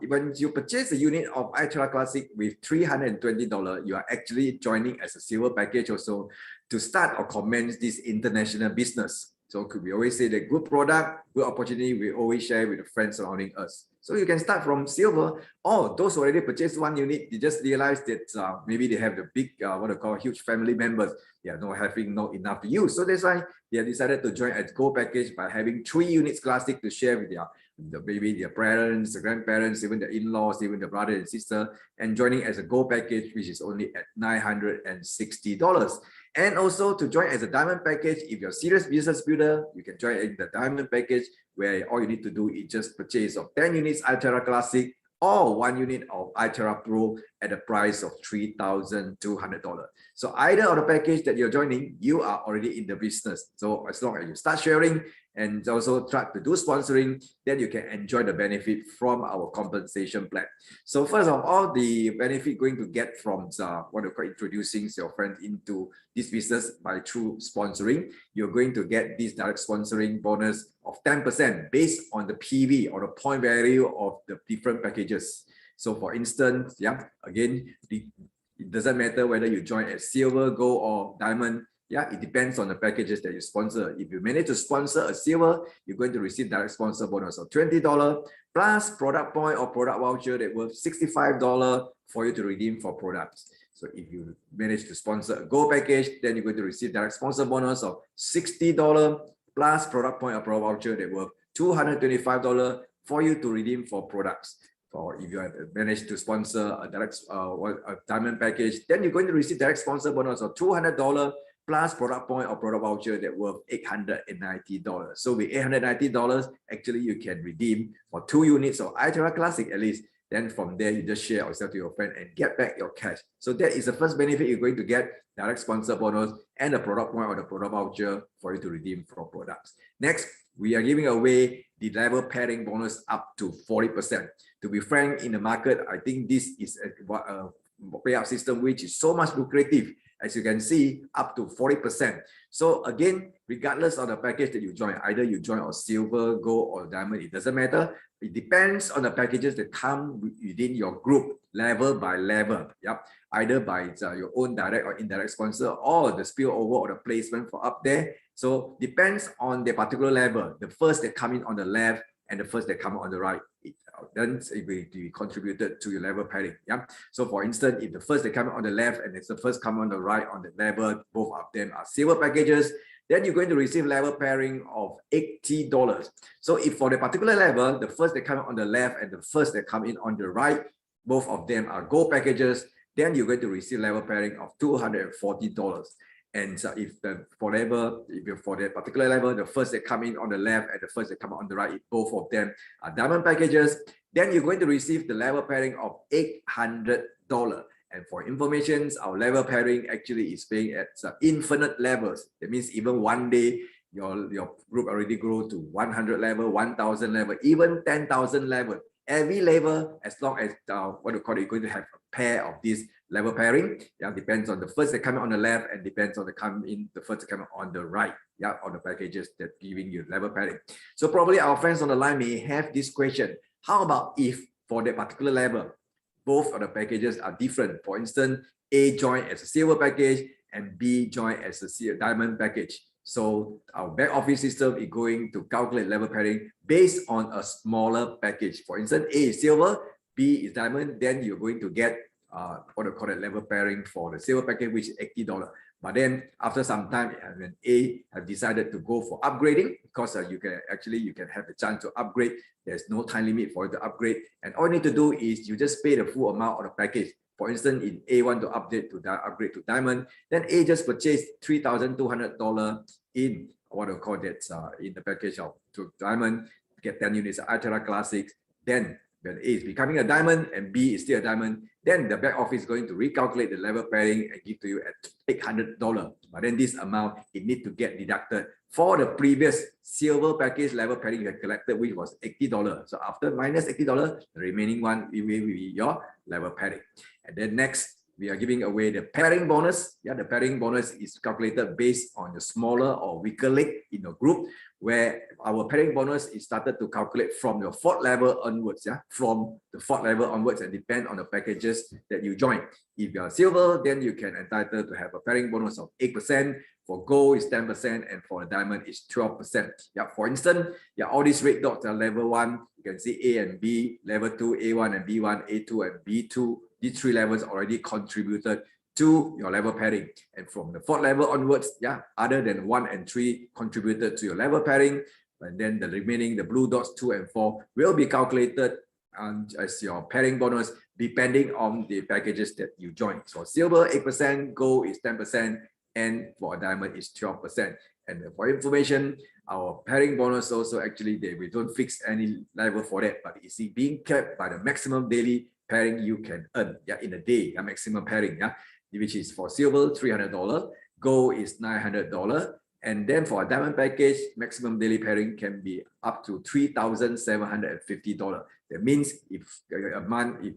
S2: when you purchase a unit of iTera Classic with $320, you are actually joining as a silver package also to start or commence this international business. So we always say that good product, good opportunity, we always share with the friends surrounding us. So you can start from silver, or those who already purchased one unit, they just realize that maybe they have the big, what they call huge family members. They are not having enough to use. So that's why they have decided to join a Go package by having 3 units Classic to share with their parents, the grandparents, even the in-laws, even the brother and sister, and joining as a Go package, which is only at $960. And also to join as a diamond package, if you're a serious business builder, you can join in the diamond package, where all you need to do is just purchase of 10 units iTera Classic or 1 unit of iTera Pro at a price of $3,200. So either of the package that you're joining, you are already in the business. So as long as you start sharing and also try to do sponsoring, then you can enjoy the benefit from our compensation plan. So first of all, the benefit going to get from what we call introducing your friend into this business through sponsoring, you're going to get this direct sponsoring bonus of 10% based on the PV or the point value of the different packages. So for instance, yeah, again, it doesn't matter whether you join as silver, gold, or diamond. Yeah, it depends on the packages that you sponsor. If you manage to sponsor a silver, you're going to receive direct sponsor bonus of $20 plus product point or product voucher that worth $65 for you to redeem for products. So if you manage to sponsor a gold package, then you're going to receive direct sponsor bonus of $60 plus product point or product voucher that worth $225 for you to redeem for products. Or if you have managed to sponsor a direct a diamond package, then you're going to receive direct sponsor bonus of $200 plus product point or product voucher that worth $890. So with $890, actually you can redeem for 2 units of iTera Classic at least. Then from there, you just share or sell to your friend and get back your cash. So that is the first benefit you're going to get, direct sponsor bonus and the product point or the product voucher for you to redeem for products. Next, we are giving away the level pairing bonus up to 40%. To be frank, in the market, I think this is a payout system which is so much lucrative. As you can see, up to 40%. So again, regardless of the package that you join, either you join on silver, gold, or diamond, it doesn't matter. It depends on the packages that come within your group, level by level. Yep. Either by your own direct or indirect sponsor, or the spillover or the placement for up there. So depends on the particular level. The first that come in on the left and the first that come on the right, then it will be contributed to your level pairing. Yeah. So for instance, if the first that come on the left and it's the first come on the right on the level, both of them are silver packages, then you're going to receive level pairing of $80. So if for the particular level, the first that come on the left and the first that come in on the right, both of them are gold packages, then you're going to receive level pairing of $240. And if for that particular level, the first that come in on the left and the first that come on the right, if both of them are diamond packages, then you're going to receive the level pairing of $800. And for information, our level pairing actually is paying at infinite levels. That means even one day, your group already grow to 100 level, 1,000 level, even 10,000 level. Every level, as long as what you call it, you're going to have a pair of this level pairing. Yeah, depends on the first that come on the left and depends on the first that come on the right. Yeah, on the packages that giving you level pairing. So probably our friends on the line may have this question: how about if for that particular level, both of the packages are different? For instance, A join as a silver package and B join as a diamond package. So our back office system is going to calculate level pairing based on a smaller package. For instance, A is silver, B is diamond, then you're going to get what we call it level pairing for the silver package, which is $80. But then after some time, when A have decided to go for upgrading, because you can have the chance to upgrade. There's no time limit for you to upgrade, and all you need to do is you just pay the full amount of the package. For instance, in A want to upgrade to diamond, then A just purchased $3,200 in what we call that in the package of to diamond, get 10 units of iTera Classics. Then when A is becoming a diamond and B is still a diamond, then the back office is going to recalculate the level pairing and give to you at $800. But then this amount, it needs to get deducted for the previous silver package level pairing you had collected, which was $80. So after minus $80, the remaining one will be your level pairing. And then next, we are giving away the pairing bonus. Yeah, the pairing bonus is calculated based on the smaller or weaker leg in your group, where our pairing bonus is started to calculate from your 4th level onwards. Yeah, from the 4th level onwards, and depend on the packages that you join. If you are silver, then you can entitled to have a pairing bonus of 8%. For gold is 10%, and for the diamond is 12%. Yeah, for instance, yeah, all these red dots are level 1. You can see A and B, level 2, A1 and B1, A2 and B2. These 3 levels already contributed to your level pairing. And from the 4th level onwards, yeah, other than 1 and 3 contributed to your level pairing, and then the remaining, the blue dots 2 and 4 will be calculated as your pairing bonus depending on the packages that you join. So silver 8%, gold is 10%, and for a diamond is 12%. And for information, our pairing bonus also actually we don't fix any level for that, but it's being kept by the maximum daily pairing you can earn in a day, a maximum pairing, which is for silver $300, gold is $900, and then for a diamond package, maximum daily pairing can be up to $3,750. That means if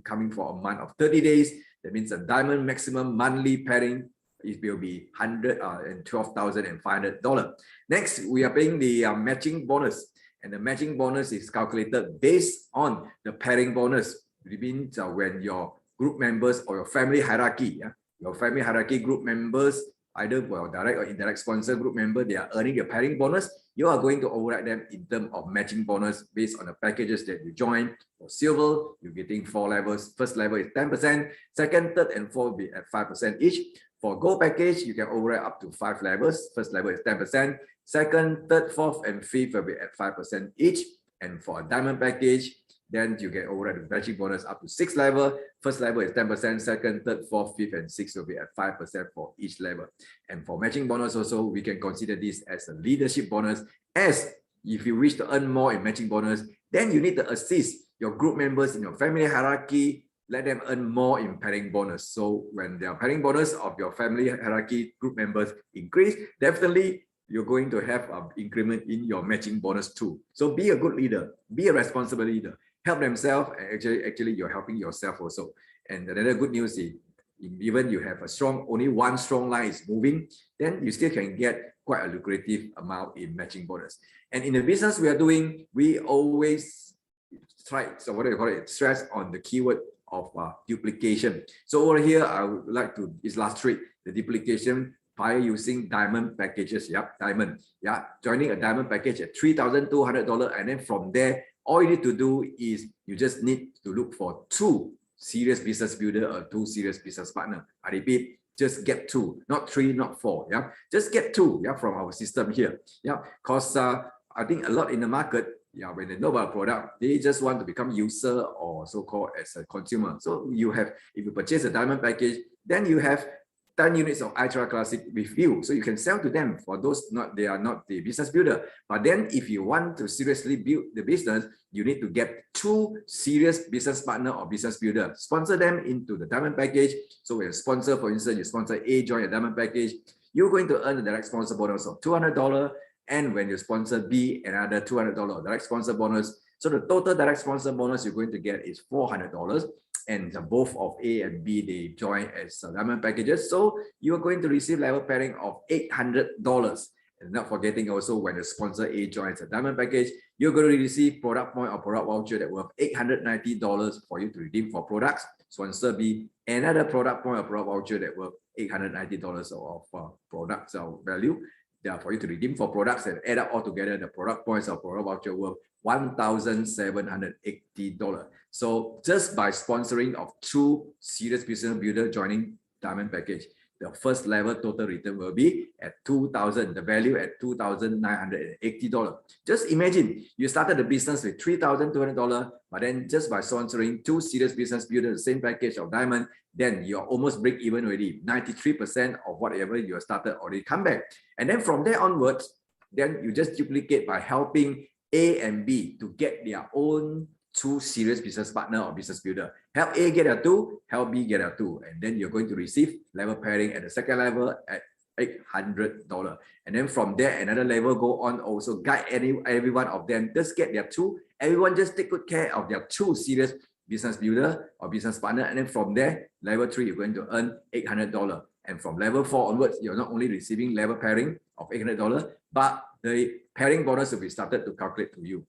S2: coming for a month of 30 days, that means a diamond maximum monthly pairing it will be $112,500. Next, we are paying the matching bonus, and the matching bonus is calculated based on the pairing bonus. It means when your group members or your family hierarchy, your family hierarchy group members, either direct or indirect sponsor group member, they are earning a pairing bonus, you are going to override them in terms of matching bonus based on the packages that you join. For silver, you're getting 4 levels. First level is 10%, second, third, and fourth will be at 5% each. For gold package, you can override up to 5 levels. First level is 10%, second, third, fourth, and fifth will be at 5% each. And for a diamond package, then you can override the matching bonus up to 6 levels. First level is 10%, second, third, fourth, fifth, and sixth will be at 5% for each level. And for matching bonus also, we can consider this as a leadership bonus, as if you wish to earn more in matching bonus, then you need to assist your group members in your family hierarchy, let them earn more in pairing bonus. So when their pairing bonus of your family hierarchy group members increase, definitely you're going to have an increment in your matching bonus too. So be a good leader, be a responsible leader, help themselves, and actually you're helping yourself also. And another good news is, even you have a strong, only one strong line is moving, then you still can get quite a lucrative amount in matching bonus. And in the business we are doing, we always try, so what do you call it, stress on the keyword of duplication. So over here, I would like to illustrate the duplication by using diamond packages. Diamond. Joining a diamond package at $3,200, and then from there, all you need to do is you just need to look for 2 serious business builder or 2 serious business partner. I repeat, just get 2, not 3, not 4. Just get 2. From our system here. Because I think a lot in the market, when they know about a product, they just want to become user or so-called as a consumer. So you have, if you purchase a diamond package, then you have 10 units of iTeraCare Classic with you. So you can sell to them. For those they are not the business builder. But then if you want to seriously build the business, you need to get 2 serious business partner or business builder. Sponsor them into the diamond package. So when you sponsor, for instance, you sponsor A, join a diamond package, you're going to earn a direct sponsor bonus of $200. And when you sponsor B, another $200 direct sponsor bonus. So the total direct sponsor bonus you're going to get is $400. And both of A and B, they join as diamond packages. So you're going to receive level pairing of $800. And not forgetting also, when the sponsor A joins a diamond package, you're going to receive product point or product voucher that worth $890 for you to redeem for products. Sponsor B, another product point or product voucher that worth $890 of products value. For you to redeem for products, and add up all together, the product points or product voucher worth $1,780. So just by sponsoring of 2 serious business builder joining diamond package, the first level total return will be at $2,000, the value at $2,980. Just imagine you started the business with $3,200, but then just by sponsoring 2 serious business builders, the same package of diamond, then you're almost break even already. 93% of whatever you started already come back. And then from there onwards, then you just duplicate by helping A and B to get their own 2 serious business partner or business builder. Help A get a 2, help B get a 2. And then you're going to receive level pairing at the second level at $800. And then from there, another level go on, also guide every one of them, just get their 2. Everyone just take good care of their 2 serious business builder or business partner. And then from there, level 3, you're going to earn $800. And from level 4 onwards, you're not only receiving level pairing of $800, but the pairing bonus will be started to calculate to you.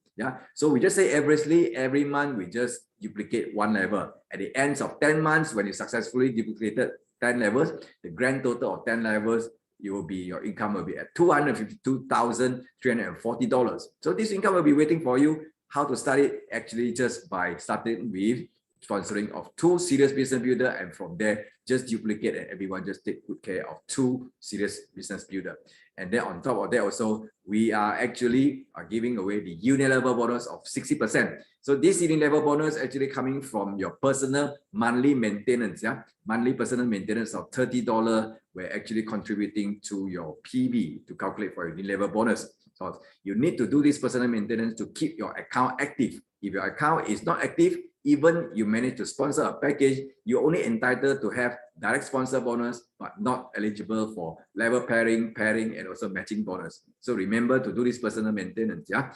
S2: So we just say averagely every month we just duplicate 1 level. At the end of 10 months, when you successfully duplicated 10 levels, the grand total of 10 levels, your income will be at $252,340. So this income will be waiting for you. How to start it? Actually, just by starting with sponsoring of 2 serious business builder, and from there just duplicate, and everyone just take good care of 2 serious business builder. And then on top of that also, we are actually giving away the unit level bonus of 60%. So this unit level bonus actually coming from your personal monthly maintenance. Monthly personal maintenance of $30, we're actually contributing to your PB to calculate for your unit level bonus because you need to do this personal maintenance to keep your account active. If your account is not active, even you manage to sponsor a package, you're only entitled to have direct sponsor bonus, but not eligible for level pairing, and also matching bonus. So remember to do this personal maintenance. Yeah,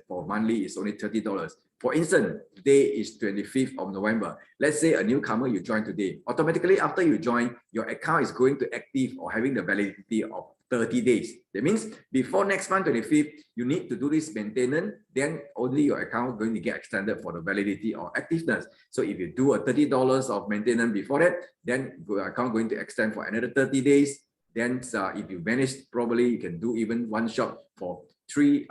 S2: for monthly is only $30. For instance, today is 25th of November. Let's say a newcomer you join today. Automatically after you join, your account is going to active or having the validity of 30 days. That means before next month 25th, you need to do this maintenance, then only your account is going to get extended for the validity or activeness. So if you do a $30 of maintenance before that, then your account going to extend for another 30 days. Then if you manage probably you can do even one shot for 3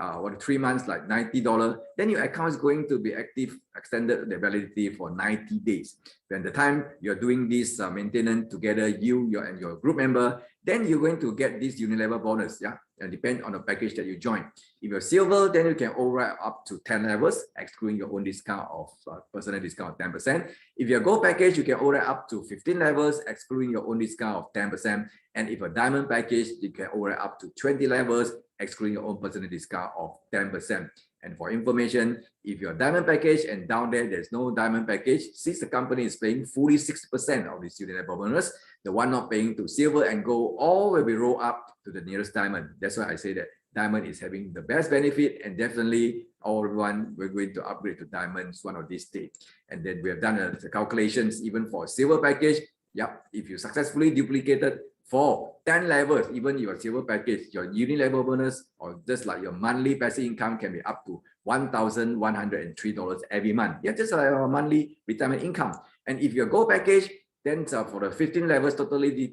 S2: months, like $90. Then your account is going to be active, extended the validity for 90 days. When the time you're doing this maintenance together, you and your group member, then you're going to get this unilevel bonus. Yeah, and depend on the package that you join. If you're silver, then you can override up to 10 levels, excluding your own discount of personal discount of 10%. If you're gold package, you can override up to 15 levels, excluding your own discount of 10%. And if a diamond package, you can override up to 20 levels, excluding your own personal discount of 10%. And for information, if you're diamond package and down there's no diamond package, since the company is paying fully 60% of this unilevel bonus, the one not paying to silver and gold all will be rolled up to the nearest diamond. That's why I say that diamond is having the best benefit, and definitely everyone we're going to upgrade to diamonds one of these days. And then we have done the calculations even for a silver package. Yeah, if you successfully duplicated for 10 levels, even your silver package, your unilevel bonus or just like your monthly passive income can be up to $1,103 every month. Yeah, just like our monthly retirement income. And if your gold package, then for the 15 levels totally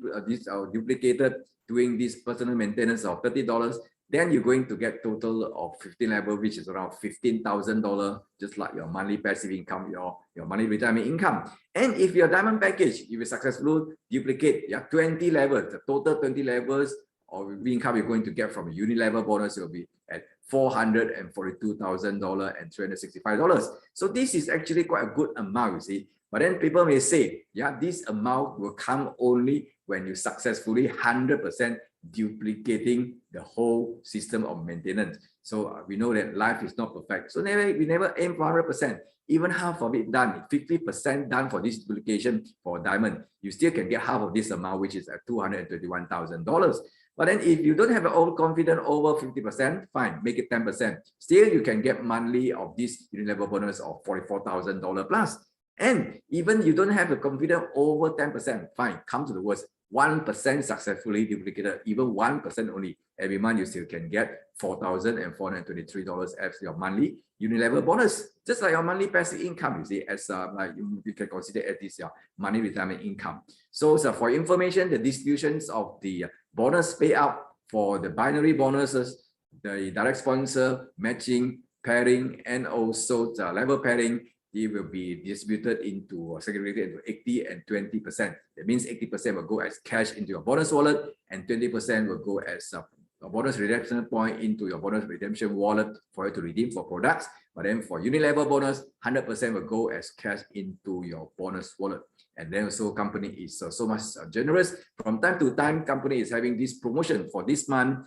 S2: duplicated doing this personal maintenance of $30, then you're going to get total of 15 level, which is around $15,000, just like your monthly passive income, your monthly retirement income. And if your diamond package, if you successfully duplicate 20 levels, the total 20 levels or income you're going to get from a unilevel bonus will be at $442,000 and $365. So this is actually quite a good amount, you see. But then people may say, yeah, this amount will come only when you successfully 100% duplicating the whole system of maintenance. So we know that life is not perfect. So we never aim for 100%. Even half of it done, 50% done for this duplication for diamond, you still can get half of this amount, which is at $221,000. But then if you don't have an overconfident over 50%, fine, make it 10%. Still, you can get monthly of this unilevel bonus of $44,000 plus. And even you don't have a confidence over 10%, fine, come to the worst. 1% successfully duplicated, even 1% only, every month you still can get $4,423 as your monthly unilevel bonus, just like your monthly passive income, you see, as like you can consider as this money retirement income. So for information, the distributions of the bonus payout for the binary bonuses, the direct sponsor, matching, pairing, and also the level pairing, it will be distributed into segregated into 80 and 20%. That means 80% will go as cash into your bonus wallet, and 20% will go as a bonus redemption point into your bonus redemption wallet for you to redeem for products. But then for unilevel bonus, 100% will go as cash into your bonus wallet. And then also company is so much generous. From time to time, company is having this promotion for this month.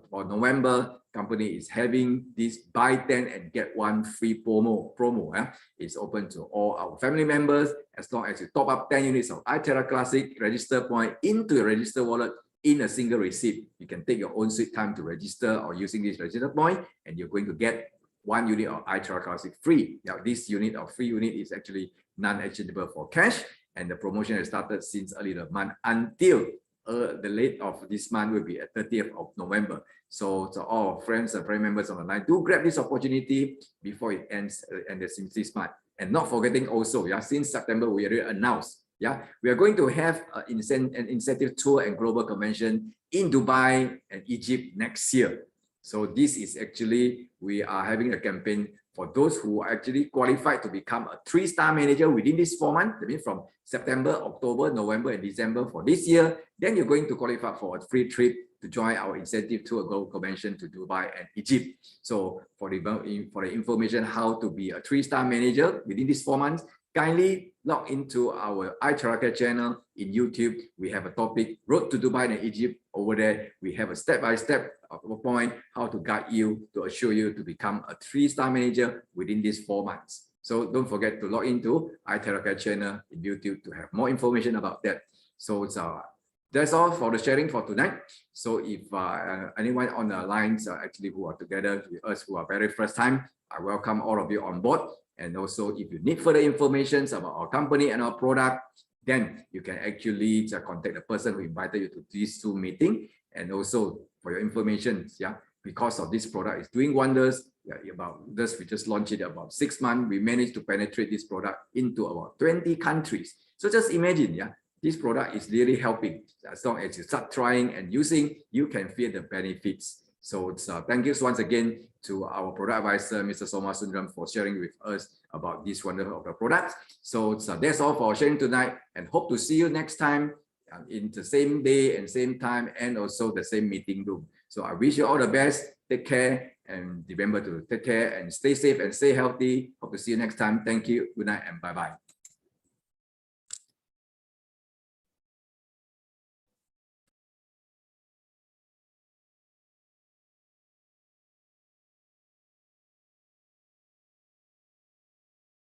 S2: For November, company is having this buy 10 and get 1 free promo. It's open to all our family members. As long as you top up 10 units of iTera Classic register point into your register wallet in a single receipt, you can take your own sweet time to register or using this register point, and you're going to get 1 unit of iTera Classic free. Now, this unit or free unit is actually non-exchangeable for cash, and the promotion has started since early the month until the late of this month will be at 30th of November. So all friends and friend members on the line, do grab this opportunity before it ends this month. And not forgetting also, since September we already announced, we are going to have an incentive tour and global convention in Dubai and Egypt next year. So this is actually, we are having a campaign for those who are actually qualified to become a 3-star manager within this 4 months. That means from September, October, November, and December for this year, then you're going to qualify for a free trip to join our incentive tour global convention to Dubai and Egypt. So for the information how to be a 3-star manager within these 4 months, kindly log into our iTeraCare channel in YouTube. We have a topic, Road to Dubai and Egypt, over there, we have a step-by-step point how to guide you to assure you to become a 3-star manager within these 4 months. So don't forget to log into iTeraCare channel in YouTube to have more information about that. So that's all for the sharing for tonight. So if anyone on the lines actually who are together with us who are very first time, I welcome all of you on board. And also if you need further information about our company and our product, then you can actually contact the person who invited you to this Zoom meeting. And also for your information, because of this product is doing wonders. About this, we just launched it about 6 months. We managed to penetrate this product into about 20 countries. So just imagine, this product is really helping. As long as you start trying and using, you can feel the benefits. So thank you once again to our product advisor, Mr. Soma Sundaram, for sharing with us about this wonder of the products. So that's all for sharing tonight, and hope to see you next time in the same day and same time, and also the same meeting room. So I wish you all the best. Take care, and remember to take care and stay safe and stay healthy. Hope to see you next time. Thank you. Good night and bye-bye.